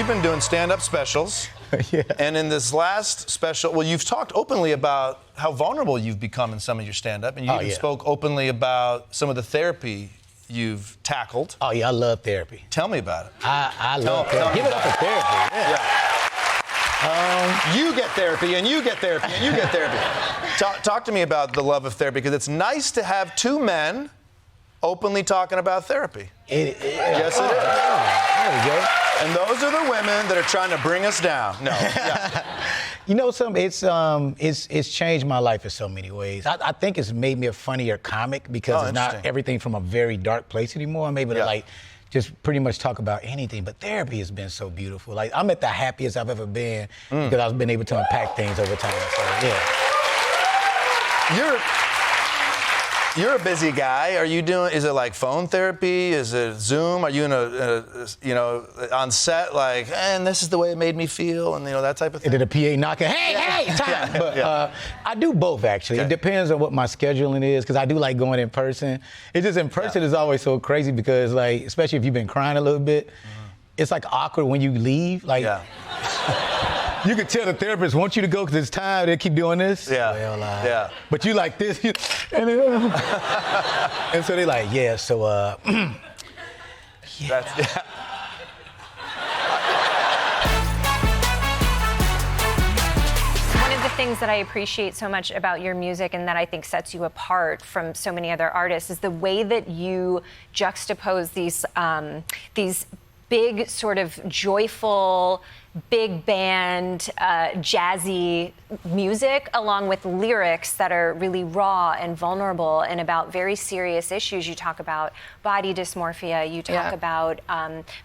you've been doing stand-up specials. Yeah. And in this last special, well, you've talked openly about how vulnerable you've become in some of your stand-up, and you even spoke openly about some of the therapy you've tackled. Oh, yeah, I love therapy. Tell me about it. I love therapy. Give it up for therapy. Yeah. You get therapy, and you get therapy, and you get therapy. Talk to me about the love of therapy, because it's nice to have two men openly talking about therapy. Yes, it is. There we go. And those are the women that are trying to bring us down. No. Yeah. You know something? It's changed my life in so many ways. I think it's made me a funnier comic because it's not everything from a very dark place anymore. I'm able to like just pretty much talk about anything. But therapy has been so beautiful. Like I'm at the happiest I've ever been because I've been able to unpack things over time. So yeah. You're a busy guy. Are you doing? Is it like phone therapy? Is it Zoom? Are you in on set like, and this is the way it made me feel, and that type of thing? And then the PA knocking, hey, time. But I do both actually. Okay. It depends on what my scheduling is because I do like going in person. It's just in person is always so crazy because like, especially if you've been crying a little bit, it's like awkward when you leave. Like. You can tell the therapist wants you to go because it's time. They keep doing this. Yeah. But you like this. And so they like, so, That's, One of the things that I appreciate so much about your music and that I think sets you apart from so many other artists is the way that you juxtapose these big sort of joyful, big band, jazzy music along with lyrics that are really raw and vulnerable and about very serious issues. You talk about body dysmorphia, you talk about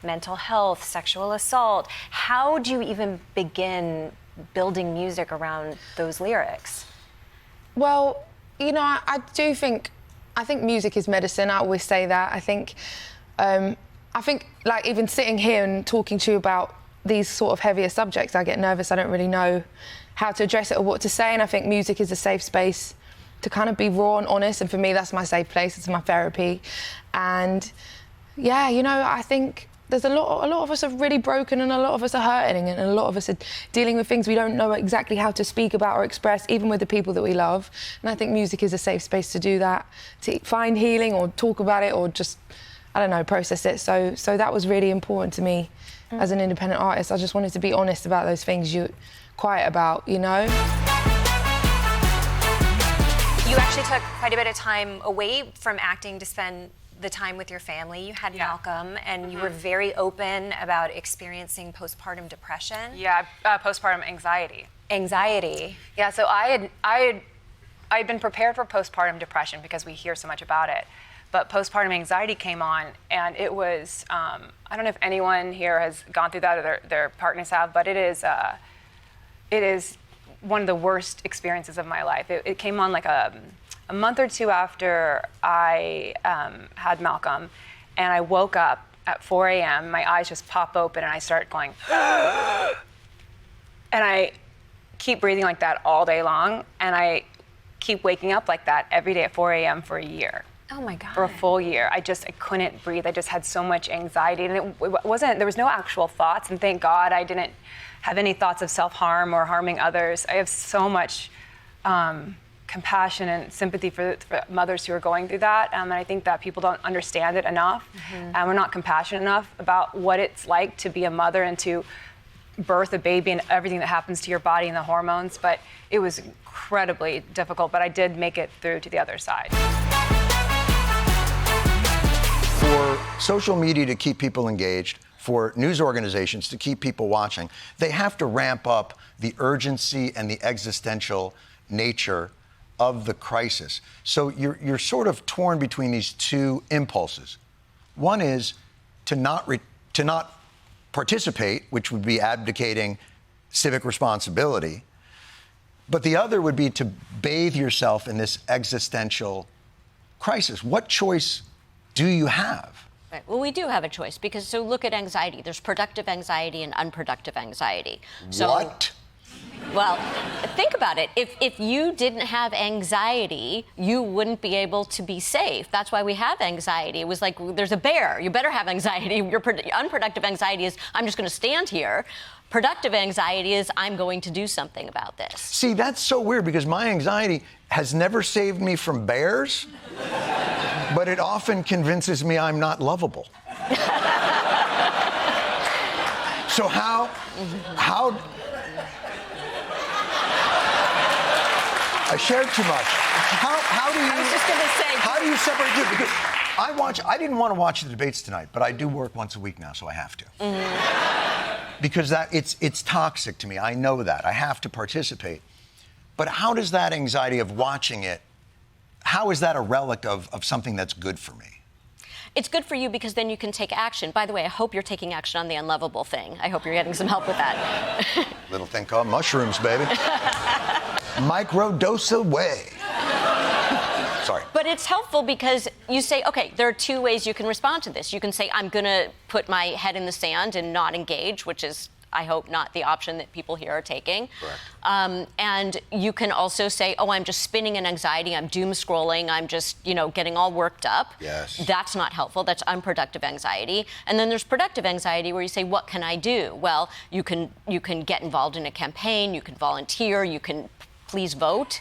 mental health, sexual assault. How do you even begin building music around those lyrics? Well, I think music is medicine. I always say that. I think like even sitting here and talking to you about these sort of heavier subjects, I get nervous. I don't really know how to address it or what to say. And I think music is a safe space to kind of be raw and honest. And for me, that's my safe place. It's my therapy. And I think there's a lot of us are really broken and a lot of us are hurting and a lot of us are dealing with things we don't know exactly how to speak about or express, even with the people that we love. And I think music is a safe space to do that, to find healing or talk about it or just, process it. So that was really important to me as an independent artist. I just wanted to be honest about those things you're quiet about, You actually took quite a bit of time away from acting to spend the time with your family. You had Malcolm, and you were very open about experiencing postpartum depression. Yeah, postpartum anxiety. Anxiety. Yeah, so I had been prepared for postpartum depression because we hear so much about it. But postpartum anxiety came on, and it was, I don't know if anyone here has gone through that or their partners have, but it is one of the worst experiences of my life. It came on like a month or two after I had Malcolm, and I woke up at 4 a.m., my eyes just pop open, and I start going, and I keep breathing like that all day long, and I keep waking up like that every day at 4 a.m. for a year. Oh my God. For a full year. I couldn't breathe. I just had so much anxiety, and there was no actual thoughts, and thank God I didn't have any thoughts of self-harm or harming others. I have so much compassion and sympathy for mothers who are going through that, and I think that people don't understand it enough, and we're not compassionate enough about what it's like to be a mother and to birth a baby and everything that happens to your body and the hormones, but it was incredibly difficult, but I did make it through to the other side. For social media to keep people engaged, for news organizations to keep people watching, they have to ramp up the urgency and the existential nature of the crisis. So you're sort of torn between these two impulses. One is to not participate, which would be abdicating civic responsibility, but the other would be to bathe yourself in this existential crisis. What choice do you have? Right. Well, we do have a choice because look at anxiety. There's productive anxiety and unproductive anxiety. What? Well, think about it. If you didn't have anxiety, you wouldn't be able to be safe. That's why we have anxiety. It was like, there's a bear. You better have anxiety. Your unproductive anxiety is, I'm just going to stand here. Productive anxiety is, I'm going to do something about this. See, that's so weird because my anxiety has never saved me from bears, but it often convinces me I'm not lovable. So how I shared too much. How do you? I was just going to say. How do you separate two? Because I didn't want to watch the debates tonight, but I do work once a week now, so I have to. Mm-hmm. Because it's toxic to me. I know that. I have to participate. But how does that anxiety of watching it? How is that a relic of something that's good for me? It's good for you because then you can take action. By the way, I hope you're taking action on the unlovable thing. I hope you're getting some help with that. Little thing called mushrooms, baby. Microdose away. Sorry. But it's helpful because you say, okay, there are two ways you can respond to this. You can say, I'm going to put my head in the sand and not engage, which is, I hope, not the option that people here are taking. Correct. And you can also say, oh, I'm just spinning in anxiety, I'm doom scrolling, I'm just, getting all worked up. Yes. That's not helpful. That's unproductive anxiety. And then there's productive anxiety where you say, what can I do? Well, you can get involved in a campaign, you can volunteer, you can please vote.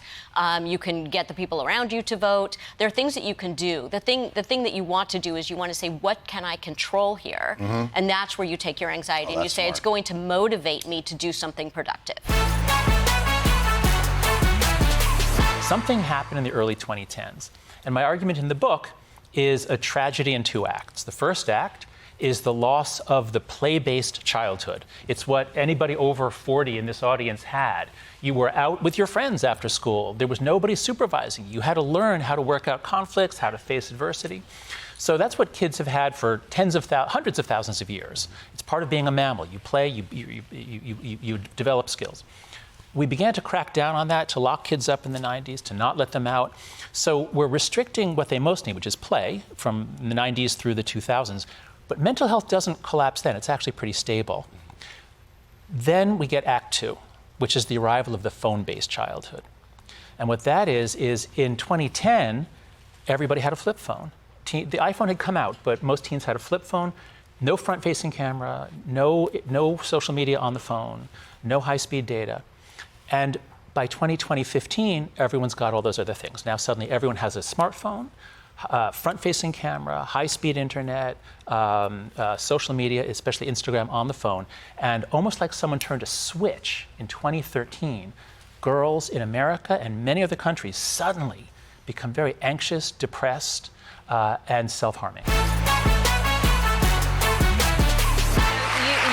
You can get the people around you to vote. There are things that you can do. The thing that you want to do is you want to say, what can I control here? Mm-hmm. And that's where you take your anxiety and you say, smart. It's going to motivate me to do something productive. Something happened in the early 2010s. And my argument in the book is a tragedy in two acts. The first act is the loss of the play-based childhood. It's what anybody over 40 in this audience had. You were out with your friends after school. There was nobody supervising you. You had to learn how to work out conflicts, how to face adversity. So that's what kids have had for hundreds of thousands of years. It's part of being a mammal. You play, you develop skills. We began to crack down on that, to lock kids up in the 90s, to not let them out. So we're restricting what they most need, which is play, from the 90s through the 2000s. But mental health doesn't collapse then. It's actually pretty stable. Then we get Act Two, which is the arrival of the phone-based childhood. And what that is in 2010, everybody had a flip phone. The iPhone had come out, but most teens had a flip phone, no front-facing camera, no social media on the phone, no high-speed data. And by 2015, everyone's got all those other things. Now suddenly everyone has a smartphone, front-facing camera, high-speed internet, social media, especially Instagram, on the phone. And almost like someone turned a switch in 2013, girls in America and many other countries suddenly become very anxious, depressed, and self-harming.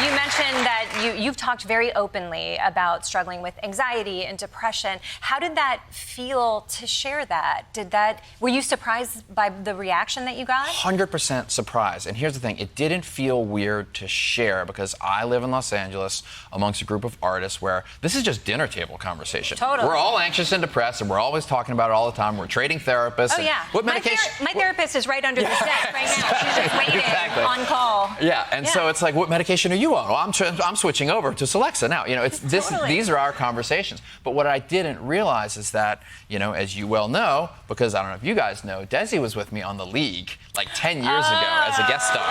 You mentioned that you've talked very openly about struggling with anxiety and depression. How did that feel to share that? Were you surprised by the reaction that you got? 100% surprised. And here's the thing, it didn't feel weird to share because I live in Los Angeles amongst a group of artists where this is just dinner table conversation. Totally. We're all anxious and depressed and we're always talking about it all the time. We're trading therapists. Oh, yeah. What medication? My therapist is right under the desk right now. She's just waiting on call. Yeah, and so it's like, what medication are you on? Well, I'm switching over to Celexa now. It's Totally. These are our conversations. But what I didn't realize is that, as you well know, because I don't know if you guys know, Desi was with me on The League like 10 years ago as a guest star.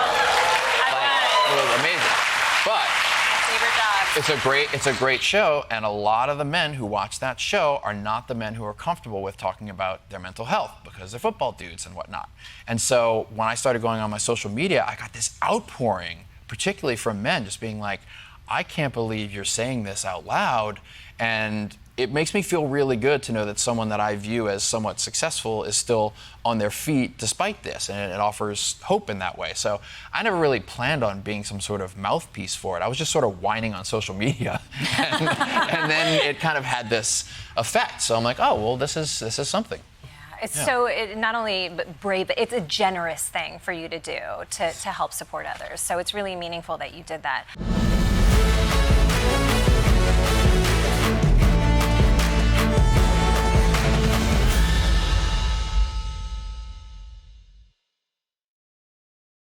It was amazing. But it's a great show, and a lot of the men who watch that show are not the men who are comfortable with talking about their mental health because they're football dudes and whatnot. And so when I started going on my social media, I got this outpouring, particularly from men, just being like, I can't believe you're saying this out loud. And it makes me feel really good to know that someone that I view as somewhat successful is still on their feet despite this, and it offers hope in that way. So I never really planned on being some sort of mouthpiece for it. I was just sort of whining on social media, and then it kind of had this effect. So I'm like, oh, well, this is something. So not only brave, but it's a generous thing for you to do to help support others. So it's really meaningful that you did that.